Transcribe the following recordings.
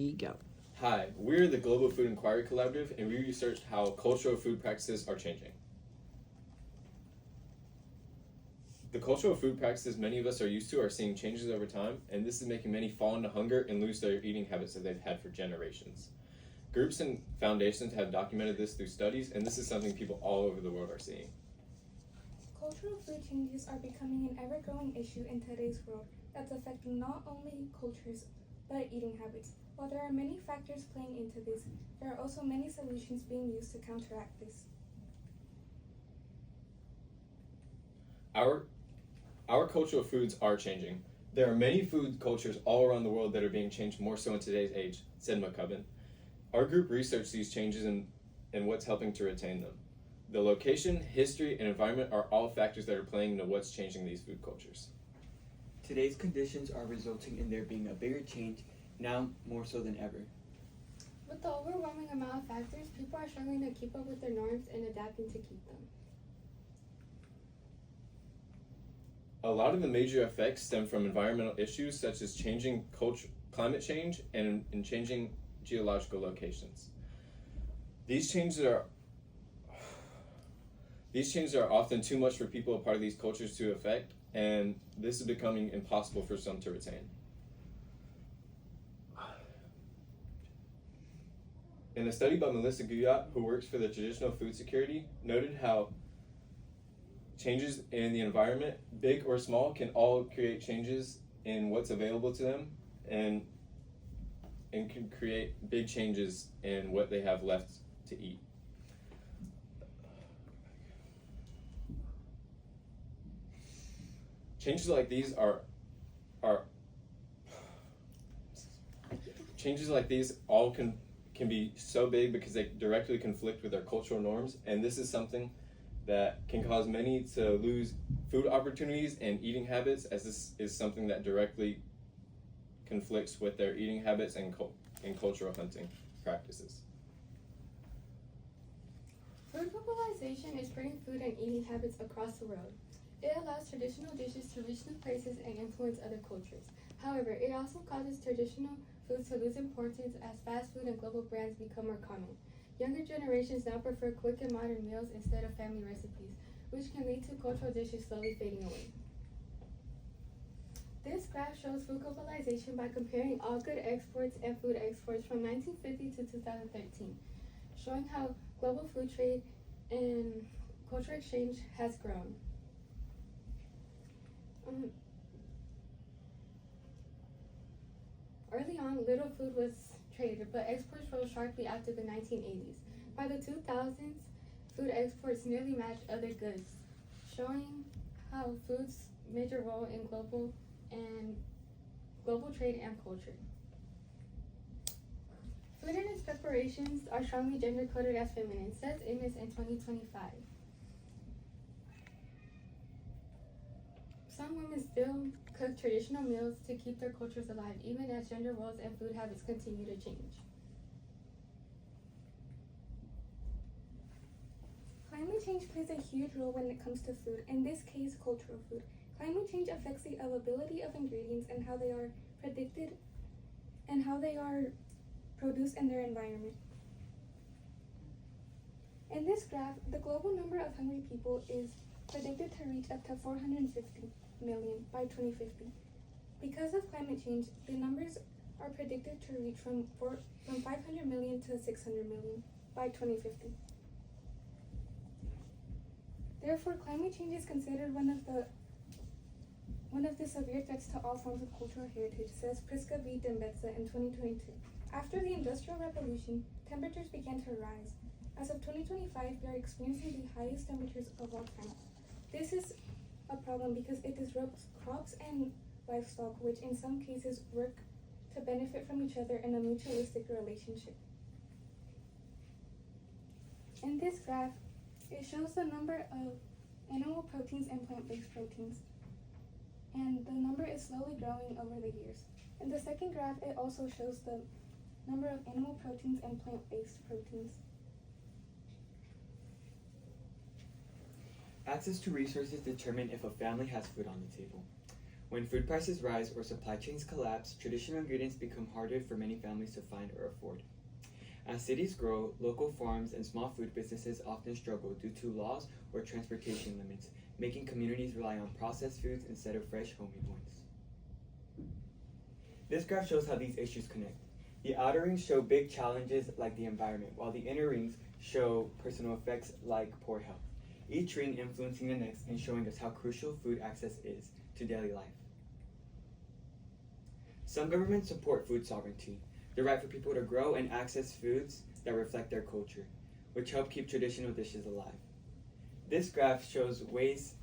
Go. Hi, we're the Global Food Inquiry Collaborative, and we researched how cultural food practices are changing. The cultural food practices many of us are used to are seeing changes over time, and this is making many fall into hunger and lose their eating habits that they've had for generations. Groups and foundations have documented this through studies, and this is something people all over the world are seeing. Cultural food changes are becoming an ever-growing issue in today's world that's affecting not only cultures, but eating habits. While there are many factors playing into this, there are also many solutions being used to counteract this. Our cultural foods are changing. There are many food cultures all around the world that are being changed more so in today's age, said McCubbin. Our group researched these changes and what's helping to retain them. The location, history, and environment are all factors that are playing into what's changing these food cultures. Today's conditions are resulting in there being a bigger change, now more so than ever. With the overwhelming amount of factors, people are struggling to keep up with their norms and adapting to keep them. A lot of the major effects stem from environmental issues such as changing climate change and changing geological locations. These changes are often too much for people a part of these cultures to affect, and this is becoming impossible for some to retain. In a study by Melissa Guyot, who works for the Traditional Food Security, noted how changes in the environment, big or small, can all create changes in what's available to them and can create big changes in what they have left to eat. Changes like these all can be so big because they directly conflict with their cultural norms, and this is something that can cause many to lose food opportunities and eating habits, as this is something that directly conflicts with their eating habits and cultural hunting practices. Food globalization is spreading food and eating habits across the world. It allows traditional dishes to reach new places and influence other cultures. However, it also causes traditional foods to lose importance as fast food and global brands become more common. Younger generations now prefer quick and modern meals instead of family recipes, which can lead to cultural dishes slowly fading away. This graph shows food globalization by comparing all good exports and food exports from 1950 to 2013, showing how global food trade and cultural exchange has grown. Early on, little food was traded, but exports rose sharply after the 1980s. By the 2000s, food exports nearly matched other goods, showing how food's major role in global trade and culture. Food and its preparations are strongly gender-coded as feminine, says Amos in 2025. Some women still cook traditional meals to keep their cultures alive, even as gender roles and food habits continue to change. Climate change plays a huge role when it comes to food, in this case, cultural food. Climate change affects the availability of ingredients and how they are predicted and how they are produced in their environment. In this graph, the global number of hungry people is predicted to reach up to 450 million by 2050. Because of climate change, the numbers are predicted to reach from 500 million to 600 million by 2050. Therefore, climate change is considered one of the severe threats to all forms of cultural heritage, says Priska V. Dembetza in 2022. After the Industrial Revolution, temperatures began to rise. As of 2025, we are experiencing the highest temperatures of all time. This is a problem because it disrupts crops and livestock, which in some cases work to benefit from each other in a mutualistic relationship. In this graph, it shows the number of animal proteins and plant-based proteins, and the number is slowly growing over the years. In the second graph, it also shows the number of animal proteins and plant-based proteins. Access to resources determine if a family has food on the table. When food prices rise or supply chains collapse, traditional ingredients become harder for many families to find or afford. As cities grow, local farms and small food businesses often struggle due to laws or transportation limits, making communities rely on processed foods instead of fresh, homemade ones. This graph shows how these issues connect. The outer rings show big challenges like the environment, while the inner rings show personal effects like poor health. Each ring influencing the next and showing us how crucial food access is to daily life. Some governments support food sovereignty, the right for people to grow and access foods that reflect their culture, which help keep traditional dishes alive. This graph shows ways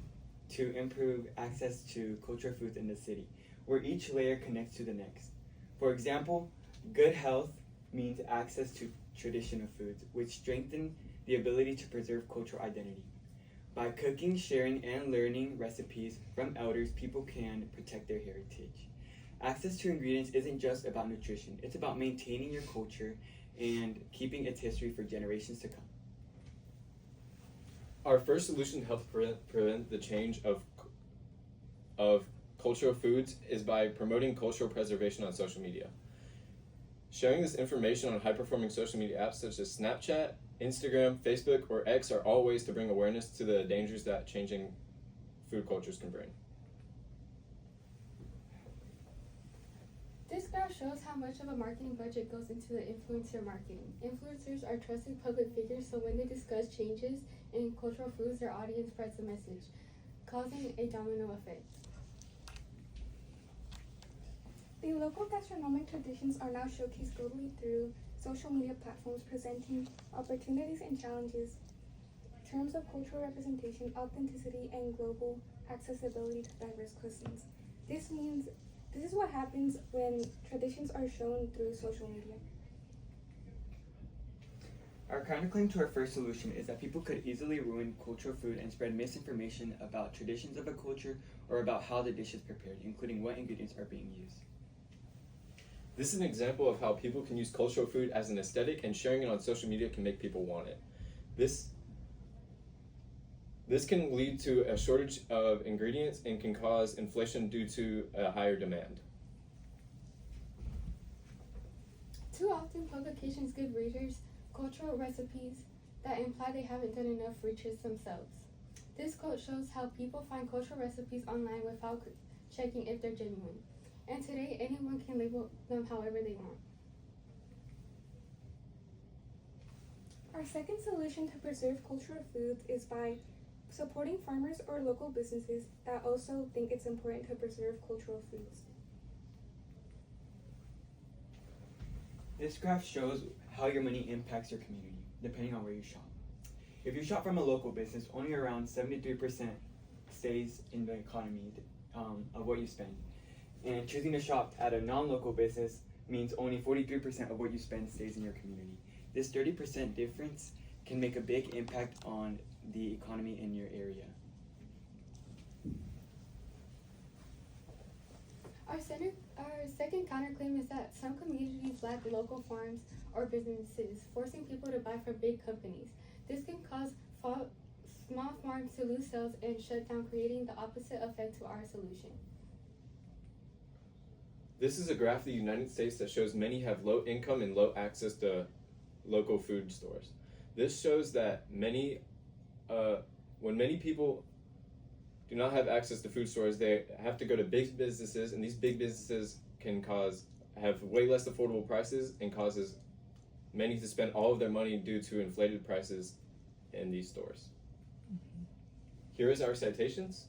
to improve access to cultural foods in the city, where each layer connects to the next. For example, good health means access to traditional foods, which strengthen the ability to preserve cultural identity. By cooking, sharing, and learning recipes from elders, people can protect their heritage. Access to ingredients isn't just about nutrition, it's about maintaining your culture and keeping its history for generations to come. Our first solution to help prevent the change of cultural foods is by promoting cultural preservation on social media. Sharing this information on high-performing social media apps such as Snapchat, Instagram, Facebook, or X are all ways to bring awareness to the dangers that changing food cultures can bring. This graph shows how much of a marketing budget goes into the influencer marketing. Influencers are trusted public figures, so when they discuss changes in cultural foods, their audience spreads the message, causing a domino effect. The local gastronomic traditions are now showcased globally through social media platforms, presenting opportunities and challenges in terms of cultural representation, authenticity, and global accessibility to diverse cuisines. This is what happens when traditions are shown through social media. Our counterclaim to our first solution is that people could easily ruin cultural food and spread misinformation about traditions of a culture or about how the dish is prepared, including what ingredients are being used. This is an example of how people can use cultural food as an aesthetic, and sharing it on social media can make people want it. This can lead to a shortage of ingredients and can cause inflation due to a higher demand. Too often, publications give readers cultural recipes that imply they haven't done enough research themselves. This quote shows how people find cultural recipes online without checking if they're genuine. And today, anyone can label them however they want. Our second solution to preserve cultural foods is by supporting farmers or local businesses that also think it's important to preserve cultural foods. This graph shows how your money impacts your community, depending on where you shop. If you shop from a local business, only around 73% stays in the economy of what you spend. And choosing to shop at a non-local business means only 43% of what you spend stays in your community. This 30% difference can make a big impact on the economy in your area. Our second counterclaim is that some communities lack local farms or businesses, forcing people to buy from big companies. This can cause small farms to lose sales and shut down, creating the opposite effect to our solution. This is a graph of the United States that shows many have low income and low access to local food stores. This shows that when many people do not have access to food stores, they have to go to big businesses, and these big businesses can have way less affordable prices and causes many to spend all of their money due to inflated prices in these stores. Here is our citations.